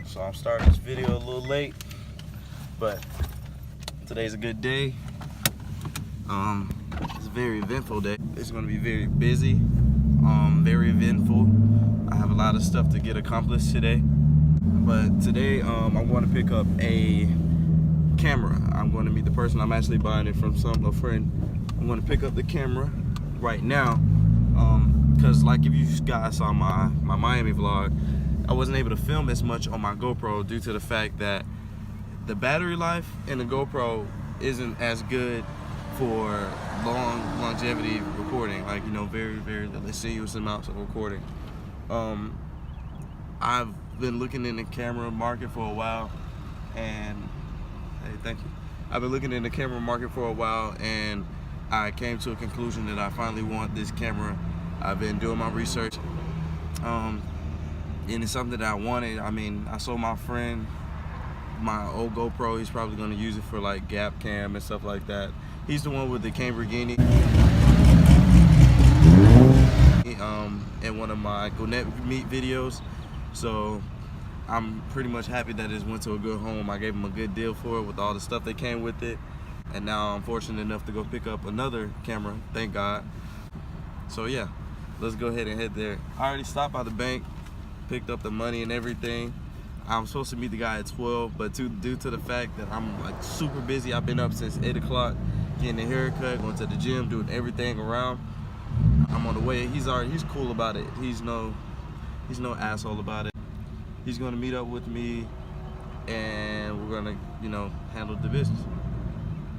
So I'm starting this video a little late, but today's a good day. It's a very eventful day. It's gonna be very busy, very eventful. I have a lot of stuff to get accomplished today. But today, I'm going to pick up a camera. I'm going to meet the person. I'm actually buying it from a friend. I'm going to pick up the camera right now, because like if you guys saw my Miami vlog, I wasn't able to film as much on my GoPro due to the fact that the battery life in the GoPro isn't as good for longevity recording, like, you know, very lascivious amounts of recording. I've been looking in the camera market for a while, and hey, thank you. I've been looking in the camera market for a while, and I came to a conclusion that I finally want this camera. I've been doing my research, and it's something that I wanted. I mean, I saw my friend, my old GoPro, he's probably gonna use it for like gap cam and stuff like that. He's the one with the Lamborghini. In one of my Gwinnett meet videos. So I'm pretty much happy that it went to a good home. I gave him a good deal for it with all the stuff that came with it. And now I'm fortunate enough to go pick up another camera, thank God. So yeah, let's go ahead and head there. I already stopped by the bank, picked up the money and everything. I'm supposed to meet the guy at 12, but due to the fact that I'm like super busy, I've been up since 8 o'clock, getting a haircut, going to the gym, doing everything around. I'm on the way. He's cool about it. He's no asshole about it. He's gonna meet up with me, and we're gonna, you know, handle the business.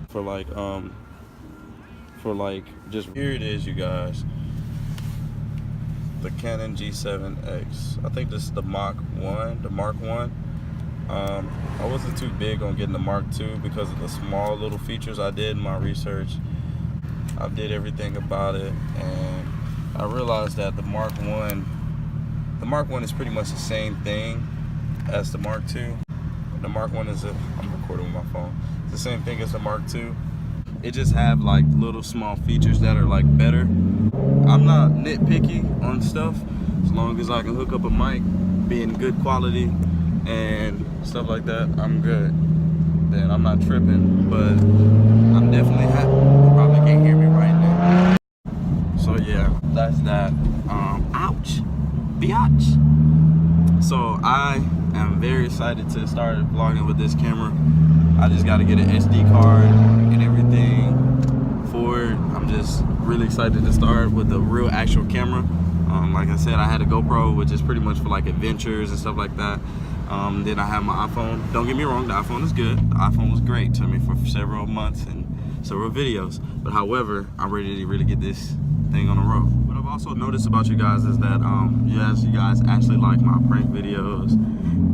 For like just here it is, you guys. The Canon G7X. I think this is the Mark 1. I wasn't too big on getting the Mark II because of the small little features. I did my research. I did everything about it, and I realized that the Mark 1 is pretty much the same thing as the Mark II. The Mark 1 is I'm recording with my phone. It's the same thing as the Mark II. It just have like little small features that are like better. I'm not nitpicky on stuff as long as I can hook up a mic, be in good quality and stuff like that. I'm good. Then I'm not tripping, but I'm definitely happy. You probably can't hear me right now. So yeah, that's that. Ouch, biatch. So I am very excited to start vlogging with this camera. I just got to get an SD card and everything for it. I'm just really excited to start with the real actual camera. Like I said, I had a GoPro, which is pretty much for like adventures and stuff like that. Then I have my iPhone. Don't get me wrong, the iPhone is good. The iPhone was great to me for several months and several videos. But however, I'm ready to really get this thing on the road. What I've also noticed about you guys is that yes, you guys actually like my prank videos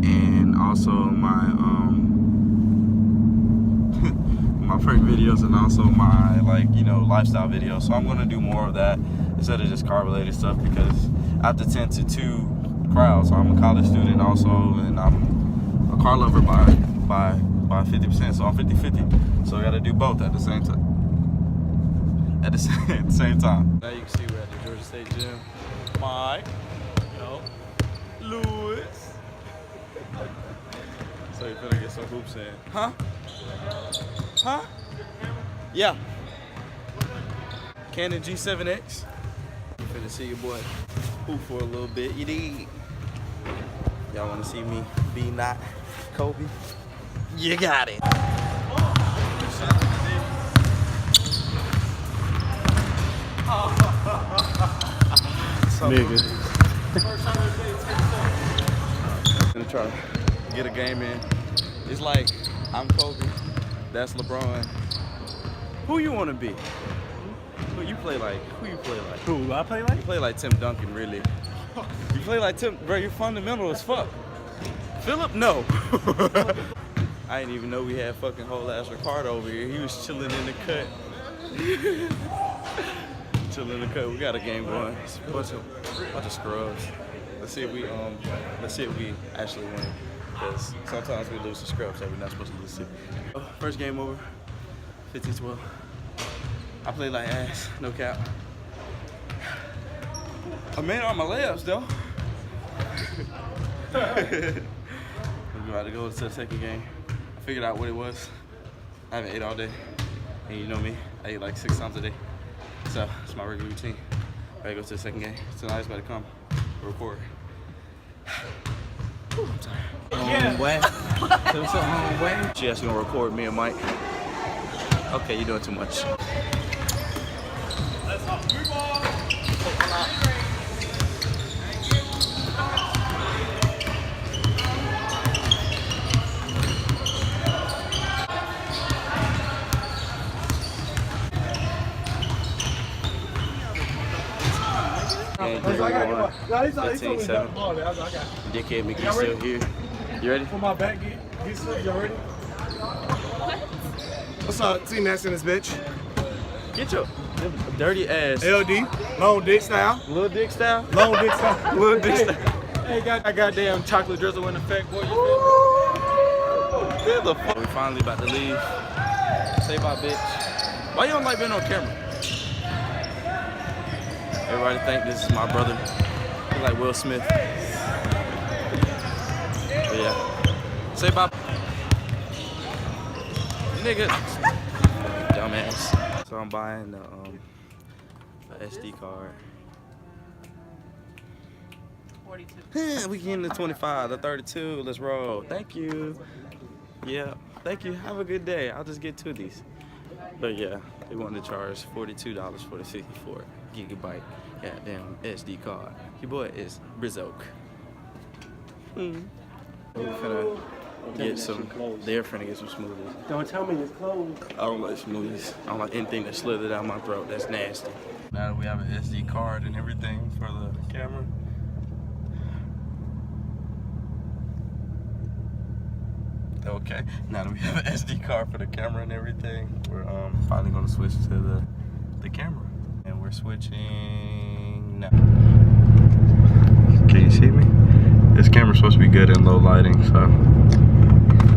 and also my my prank videos and also my, like, you know, lifestyle videos. So I'm gonna do more of that instead of just car related stuff, because I have to tend to two crowds. So I'm a college student also, and I'm a car lover by 50%. So I'm 50-50. So I gotta do both at the same time. At the same time. Now you can see we're at the Georgia State Gym. Mike, yo, Lewis. So you better get some hoops in. Huh? Huh? Yeah. Canon G7X. I'm finna see your boy hoop for a little bit. You dig? Y'all wanna see me be not Kobe? You got it. Nigga. Gonna try to get a game in. It's like I'm Kobe, that's LeBron. Who you wanna be? Who you play like? Who you play like? Who I play like? You play like Tim Duncan, really. You play like Tim, bro. You're fundamental as fuck. Philip, no. I didn't even know we had fucking whole ass Ricardo over here. He was chilling in the cut. Chilling in the cut. We got a game going. It's a bunch of scrubs. Let's see if we actually win. Because sometimes we lose to scrubs that we're not supposed to lose to. First game over. 15-12. I played like ass, no cap. I made all my layups though. We're about to go to the second game. I figured out what it was. I haven't ate all day. And you know me, I eat like 6 times a day. So it's my regular routine. Ready to go to the second game. Tonight's about to come record. Whew, I'm tired. Home way. So what's up, home way? She actually gonna record me and Mike. Okay, you're doing too much. Let's go. And 3-1, 15-7. Dickhead McGee still here. You ready? For my back, get still, you ready? What's up, T-Max in this bitch? Get your dirty ass. LD, long dick style. Little dick style? Long dick style. Little dick style. Hey, I goddamn chocolate drizzle in effect, boy. Get the fuck. We finally about to leave. Say bye, bitch. Why you don't like being on camera? Everybody think this is my brother. He's like Will Smith. But yeah. Say bye. Nigga. Dumbass. So I'm buying the SD card. 42. We getting the 25, the 32. Let's roll. Thank you. Yeah. Thank you. Have a good day. I'll just get 2 of these. But yeah, they wanted to charge $42 for the 64 gigabyte goddamn SD card. Your boy is Brizoke. We're finna get some. They're finna get some smoothies. Don't tell me it's closed. I don't like smoothies. I don't like anything that slithered down my throat. That's nasty. Now that we have an SD card and everything for the camera. Okay, now that we have an SD card for the camera and everything, we're finally gonna switch to the camera. And we're switching now. Can you see me? This camera's supposed to be good in low lighting, so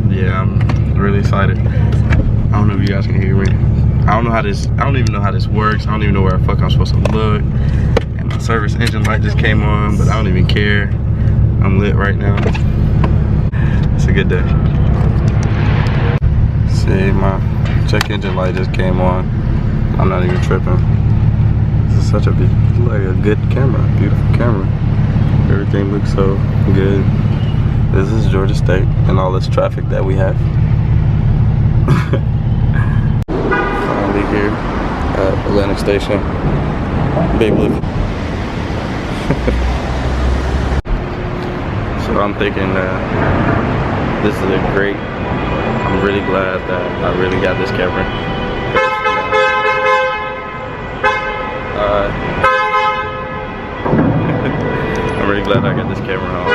yeah, I'm really excited. I don't know if you guys can hear me. I don't even know how this works. I don't even know where the fuck I'm supposed to look. And my service engine light just came on, but I don't even care. I'm lit right now. It's a good day. See, my check engine light just came on. I'm not even tripping. This is such a good camera, beautiful camera. Everything looks so good. This is Georgia State and all this traffic that we have. Finally here at Atlantic Station. Big look. So I'm thinking this is a great. I'm really glad that I really got this camera. I'm really glad I got this camera home.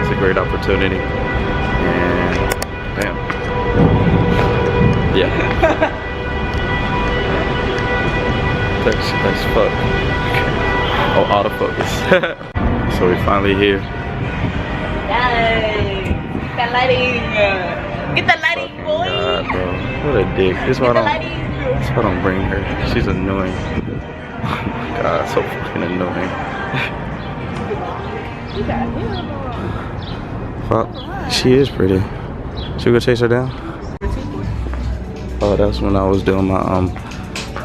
It's a great opportunity. And damn. Yeah. That's fuck. Oh, autofocus. So we're finally here. Yay! Get the lighting! Get the lighting, boy! God, bro. What a dick. This is why I don't bring her. She's annoying. God, so fucking annoying. Fuck. She is pretty. Should we go chase her down? Oh, that's when I was doing my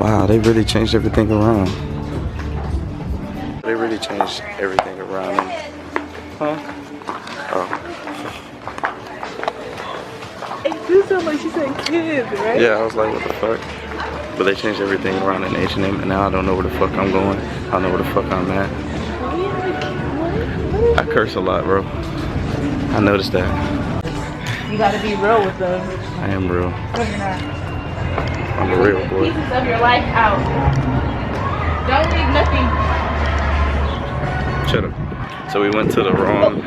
wow, they really changed everything around. They really changed everything around. Huh? Oh. It do sound like she said kids, right? Yeah, I was like, what the fuck? But they changed everything around in H&M, and now I don't know where the fuck I'm going. I don't know where the fuck I'm at. I curse a lot, bro. I noticed that. You gotta be real with them. I am real. No, you're not. I'm a real boy. Pieces of your life out. Don't leave nothing. Shut up. So we went to the wrong.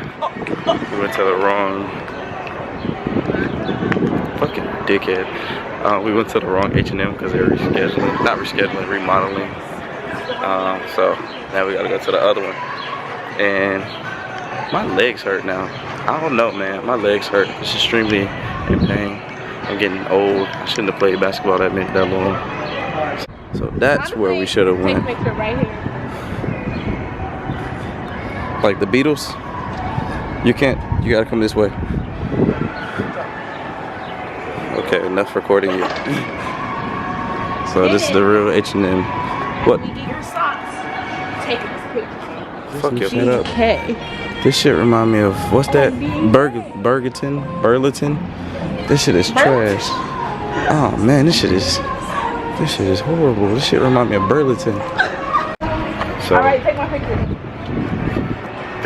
Fucking dickhead. We went to the wrong H&M because they were rescheduling, not rescheduling, remodeling. So now we gotta go to the other one. And my legs hurt now. I don't know, man. My legs hurt. It's extremely in pain. I'm getting old. I shouldn't have played basketball that long. So that's where we should have went. Right here. Like the Beatles. You can't. You gotta come this way. Okay, enough recording you. So this is the real H&M. What? We get your socks. Taking this picture. Fuck your head up. Hey. This shit remind me of, what's that? Burgerton? This shit is trash. Oh man, this shit is horrible. This shit remind me of Burlington. So, All right, take my picture.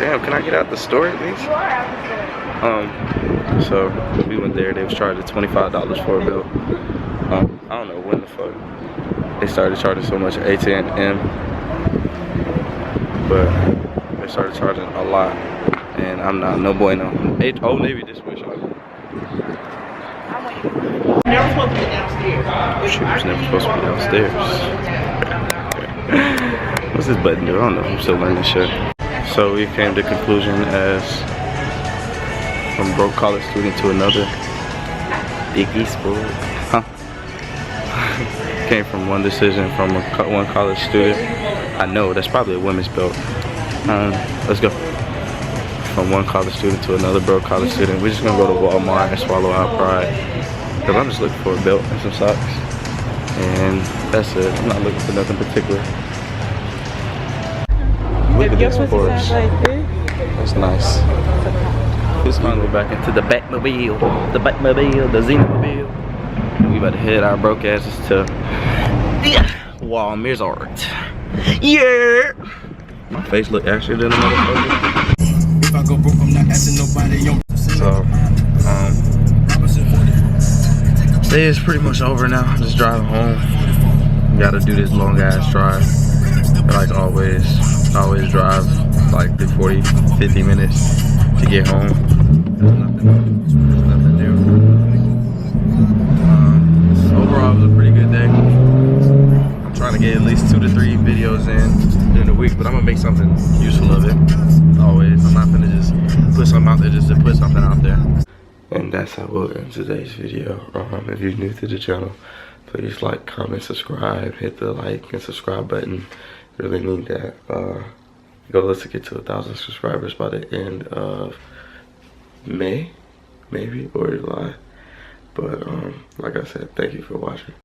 damn, can I get out the store at least? You are out the store. So we went there. They was charging $25 for a bill. I don't know when the fuck they started charging so much at AT&M, but they started charging a lot, and I'm not no bueno. Old Navy this way, shot. Never supposed to be downstairs. She was never supposed to be downstairs. What's this button do? I don't know. I'm still learning this shit. So we came to conclusion as from broke college student to another. Biggie sport. Huh? Came from one decision from one college student. I know, that's probably a women's belt. Let's go. From one college student to another broke college student. We're just gonna go to Walmart and swallow our pride. Cause I'm just looking for a belt and some socks. And that's it. I'm not looking for nothing particular. Look at this horse. That's nice. Let's finally go back into the Batmobile. The Batmobile, the Xenomobile. And we about to head our broke asses to Walmart's Art. Yeah! My face look ashier than a motherfucker. If I go broke, I'm not asking nobody. So, day is pretty much over now. I'm just driving home. Gotta do this long ass drive. Like always drive like 40-50 minutes to get home. There's nothing new. Overall, it was a pretty good day. I'm trying to get at least 2 to 3 videos in the week, but I'm gonna make something useful of it. Always. I'm not gonna just put something out there just to put something out there. And that's how we'll end today's video. If you're new to the channel, please like, comment, subscribe, hit the like and subscribe button. Really need that. Goal is to get to 1,000 subscribers by the end of May, maybe, or July. But like I said, thank you for watching.